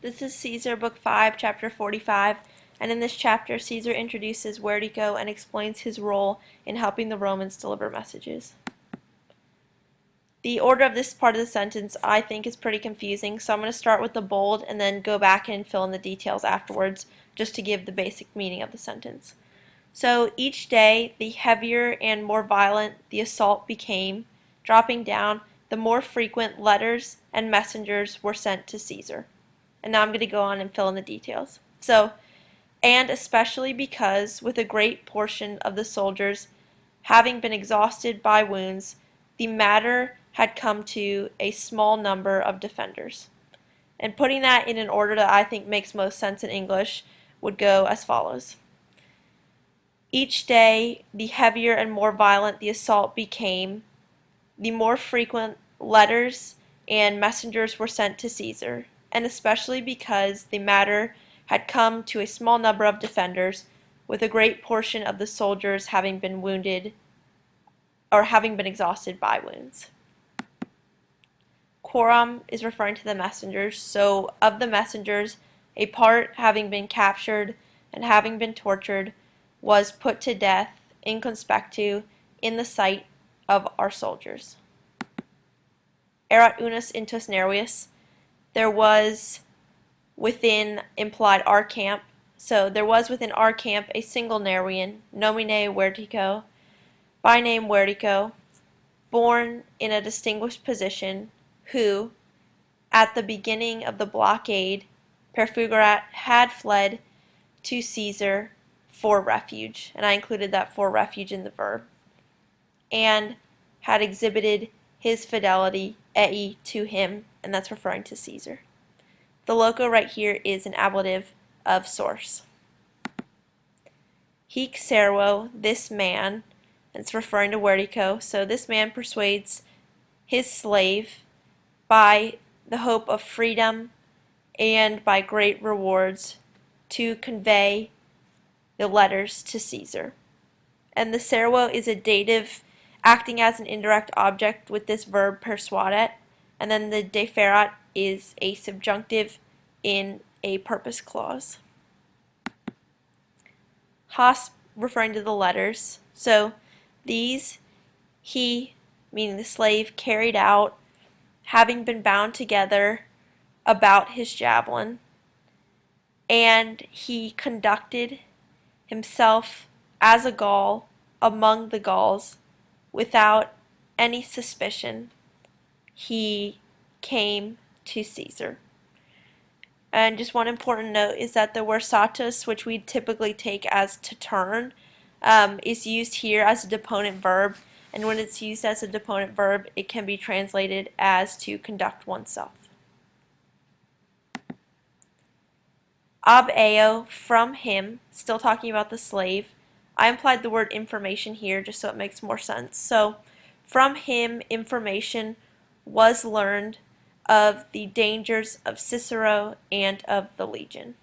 This is Caesar, Book 5, Chapter 45, and in this chapter, Caesar introduces Werdico and explains his role in helping the Romans deliver messages. The order of this part of the sentence I think is pretty confusing, so I'm going to start with the bold and then go back and fill in the details afterwards, just to give the basic meaning of the sentence. So each day, the heavier and more violent the assault became, dropping down, the more frequent letters and messengers were sent to Caesar. And now I'm going to go on and fill in the details. So, and especially because, with a great portion of the soldiers having been exhausted by wounds, the matter had come to a small number of defenders. And putting that in an order that I think makes most sense in English would go as follows. Each day, the heavier and more violent the assault became, the more frequent letters and messengers were sent to Caesar, and especially because the matter had come to a small number of defenders, with a great portion of the soldiers having been wounded or having been exhausted by wounds. Quorum is referring to the messengers, so of the messengers, a part having been captured and having been tortured was put to death in conspectu in the sight of our soldiers. Erat unus intus nervius, there was within implied our camp, so there was within our camp a single Nervian, nomine Werdico, by name Werdico, born in a distinguished position, who, at the beginning of the blockade, perfugarat had fled to Caesar for refuge, and I included that for refuge in the verb, and had exhibited his fidelity to him, and that's referring to Caesar. The loco right here is an ablative of source. Hic servo, this man, and it's referring to Werdico, so this man persuades his slave by the hope of freedom and by great rewards to convey the letters to Caesar. And the servo is a dative acting as an indirect object with this verb persuadet, and then the deferat is a subjunctive in a purpose clause. Hos referring to the letters, so these he, meaning the slave, carried out, having been bound together about his javelin, and he conducted himself as a Gaul among the Gauls without any suspicion. He came to Caesar. And just one important note is that the word satus, which we typically take as to turn, is used here as a deponent verb, and when it's used as a deponent verb, it can be translated as to conduct oneself. Ab eo, from him, still talking about the slave. I implied the word information here just so it makes more sense. So, from him, information was learned of the dangers of Cicero and of the legion.